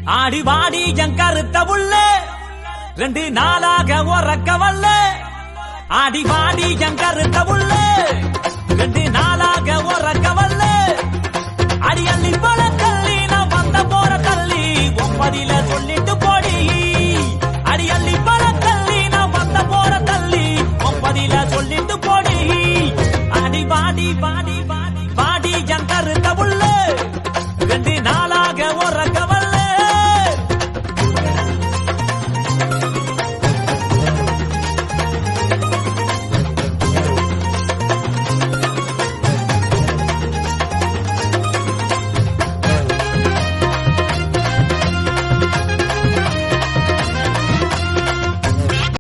ஆடி வாடி என் கருத்த உள்ள 2 நாளாக உறக்க வல்ல ஆடி வாடி என் கருத்த உள்ள 2 நாளாக உறக்க வல்ல அடி அள்ளி போல தள்ளி நான் வந்த போற தள்ளி 9